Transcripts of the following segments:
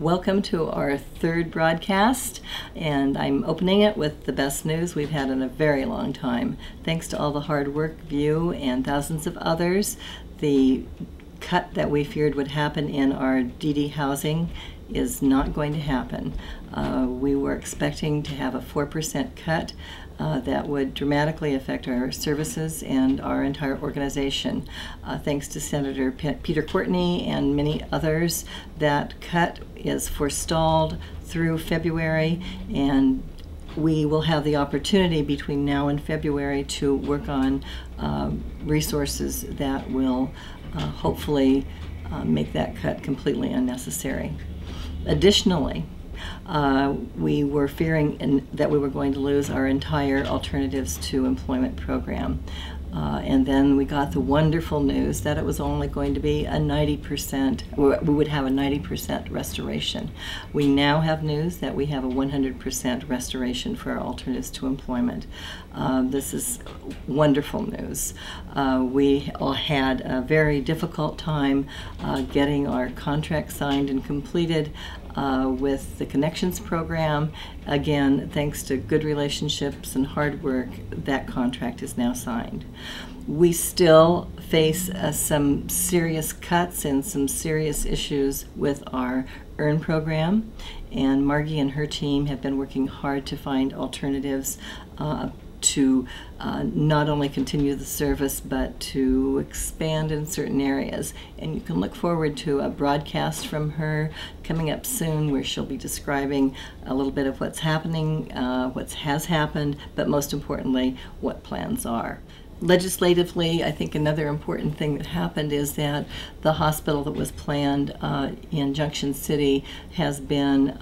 Welcome to our third broadcast, and I'm opening it with the best news we've had in a very long time. Thanks to all the hard work of you and thousands of others, the cut that we feared would happen in our DD housing is not going to happen. We were expecting to have a 4% cut that would dramatically affect our services and our entire organization. Thanks to Senator Peter Courtney and many others, that cut is forestalled through February, and we will have the opportunity between now and February to work on resources that will hopefully make that cut completely unnecessary. Additionally, we were fearing that we were going to lose our entire Alternatives to Employment program. And then we got the wonderful news that it was only going to be a 90%, we would have a 90% restoration. We now have news that we have a 100% restoration for our Alternatives to Employment. This is wonderful news. We all had a very difficult time getting our contract signed and completed with the Connections program. Again, thanks to good relationships and hard work, that contract is now signed. We still face some serious cuts and some serious issues with our EARN program, and Margie and her team have been working hard to find alternatives to not only continue the service but to expand in certain areas. And you can look forward to a broadcast from her coming up soon where she'll be describing a little bit of what's happening, what has happened, but most importantly, what plans are. Legislatively, I think another important thing that happened is that the hospital that was planned in Junction City has been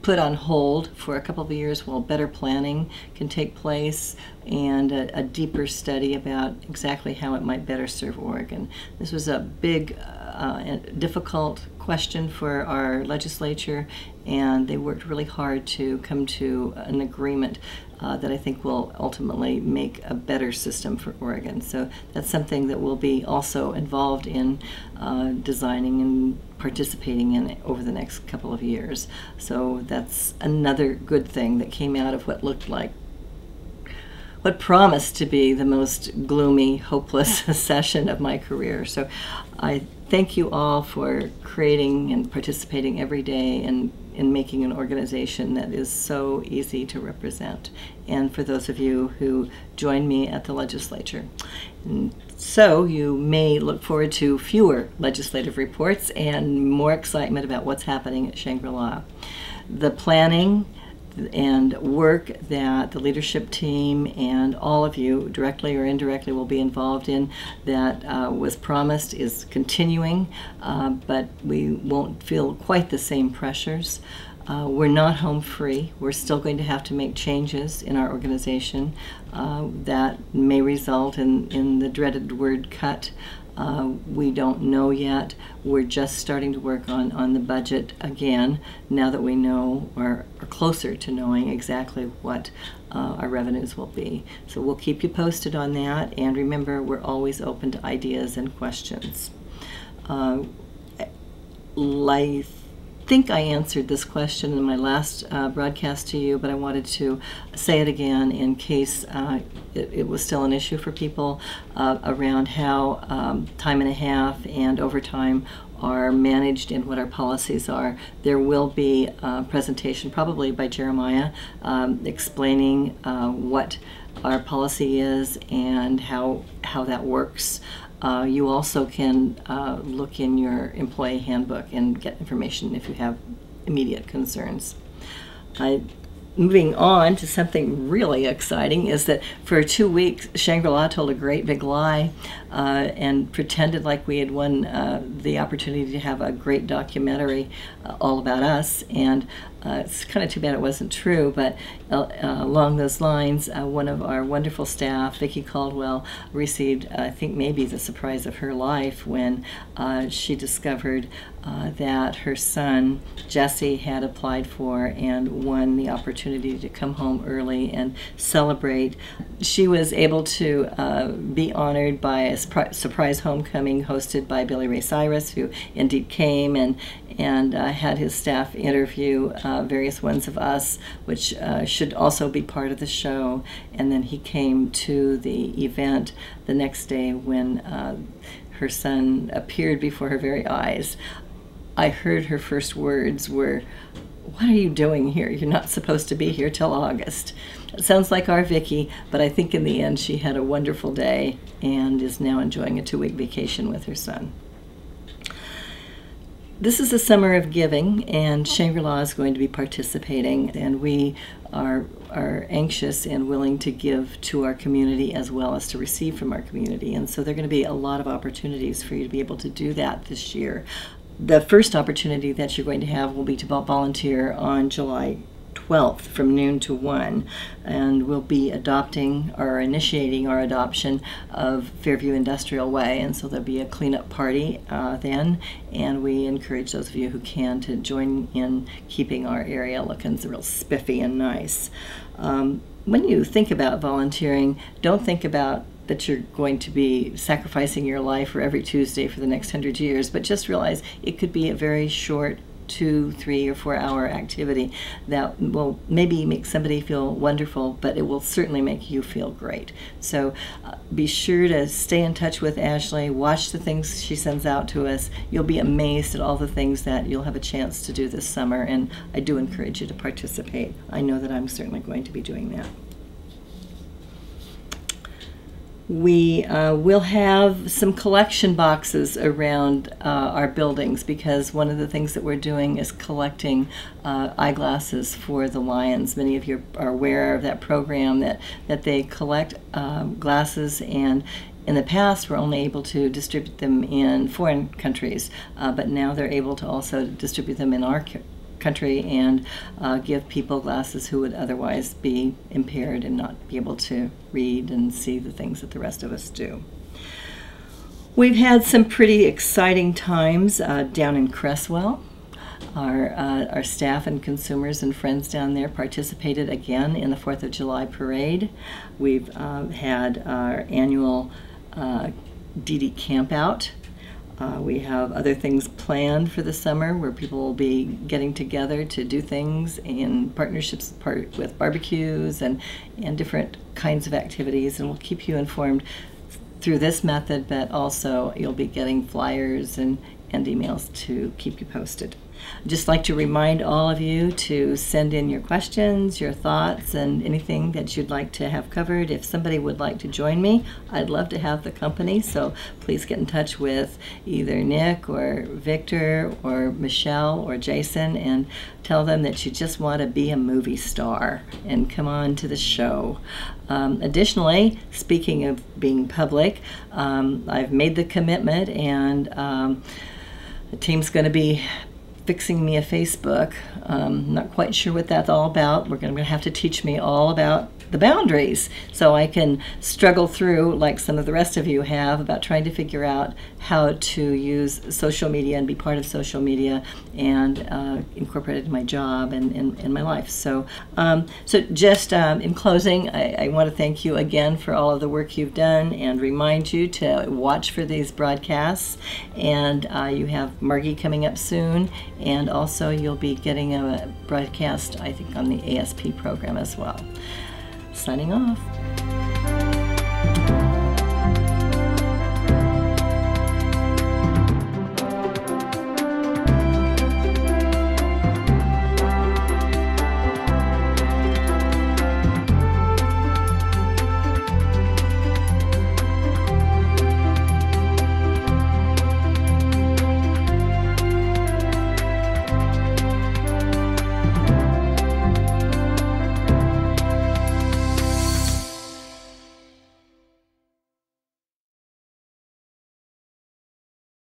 put on hold for a couple of years while better planning can take place and a deeper study about exactly how it might better serve Oregon. This was a big and difficult question for our legislature, and they worked really hard to come to an agreement that I think will ultimately make a better system for Oregon. So that's something that we'll be also involved in designing and participating in over the next couple of years. So that's another good thing that came out of what looked like, what promised to be the most gloomy, hopeless session of my career. So I thank you all for creating and participating every day in making an organization that is so easy to represent, and for those of you who join me at the legislature. And so you may look forward to fewer legislative reports and more excitement about what's happening at Shangri-La. The planning and work that the leadership team and all of you, directly or indirectly, will be involved in that was promised is continuing, but we won't feel quite the same pressures. We're not home free. We're still going to have to make changes in our organization that may result in the dreaded word cut. We don't know yet. We're just starting to work on the budget again now that we know or are closer to knowing exactly what our revenues will be. So we'll keep you posted on that, and remember, we're always open to ideas and questions. I think I answered this question in my last broadcast to you, but I wanted to say it again in case it was still an issue for people around how time and a half and overtime are managed and what our policies are. There will be a presentation, probably by Jeremiah, explaining what our policy is and how that works. You also can look in your employee handbook and get information if you have immediate concerns. Moving on to something really exciting is that for 2 weeks, Shangri-La told a great big lie and pretended like we had won the opportunity to have a great documentary all about us. And it's kind of too bad it wasn't true, but along those lines, one of our wonderful staff, Vicki Caldwell, received, I think, maybe the surprise of her life when she discovered that her son, Jesse, had applied for and won the opportunity to come home early and celebrate. She was able to be honored by a surprise homecoming hosted by Billy Ray Cyrus, who indeed came, and had his staff interview various ones of us, which should also be part of the show. And then he came to the event the next day when her son appeared before her very eyes. I heard her first words were, "What are you doing here? You're not supposed to be here till August." It sounds like our Vicky, but I think in the end she had a wonderful day and is now enjoying a 2-week vacation with her son. This is a summer of giving, and Shangri-La is going to be participating, and we are anxious and willing to give to our community as well as to receive from our community. And so there are going to be a lot of opportunities for you to be able to do that this year. The first opportunity that you're going to have will be to volunteer on July 12th from noon to 1, and we'll be adopting or initiating our adoption of Fairview Industrial Way, and so there'll be a cleanup party then, and we encourage those of you who can to join in keeping our area looking real spiffy and nice. When you think about volunteering, don't think about that you're going to be sacrificing your life for every Tuesday for the next 100 years, but just realize it could be a very short 2, 3, or 4 hour activity that will maybe make somebody feel wonderful, but it will certainly make you feel great. So be sure to stay in touch with Ashley, watch the things she sends out to us. You'll be amazed at all the things that you'll have a chance to do this summer, and I do encourage you to participate. I know that I'm certainly going to be doing that. We will have some collection boxes around our buildings, because one of the things that we're doing is collecting eyeglasses for the Lions. Many of you are aware of that program that they collect glasses, and in the past we're only able to distribute them in foreign countries, but now they're able to also distribute them in our country and give people glasses who would otherwise be impaired and not be able to read and see the things that the rest of us do. We've had some pretty exciting times down in Cresswell. Our staff and consumers and friends down there participated again in the 4th of July parade. We've had our annual DD camp out. We have other things planned for the summer where people will be getting together to do things in partnerships with barbecues and different kinds of activities, and we'll keep you informed through this method, but also you'll be getting flyers and emails to keep you posted. I'd just like to remind all of you to send in your questions, your thoughts, and anything that you'd like to have covered. If somebody would like to join me, I'd love to have the company, so please get in touch with either Nick or Victor or Michelle or Jason and tell them that you just want to be a movie star and come on to the show. Additionally, speaking of being public, I've made the commitment, and the team's going to be fixing me a Facebook. Not quite sure what that's all about. We're going to have to teach me all about the boundaries so I can struggle through, like some of the rest of you have, about trying to figure out how to use social media and be part of social media and incorporate it in my job and in my life. So, just in closing, I want to thank you again for all of the work you've done and remind you to watch for these broadcasts. And you have Margie coming up soon, and also you'll be getting a broadcast, I think, on the ASP program as well. Signing off.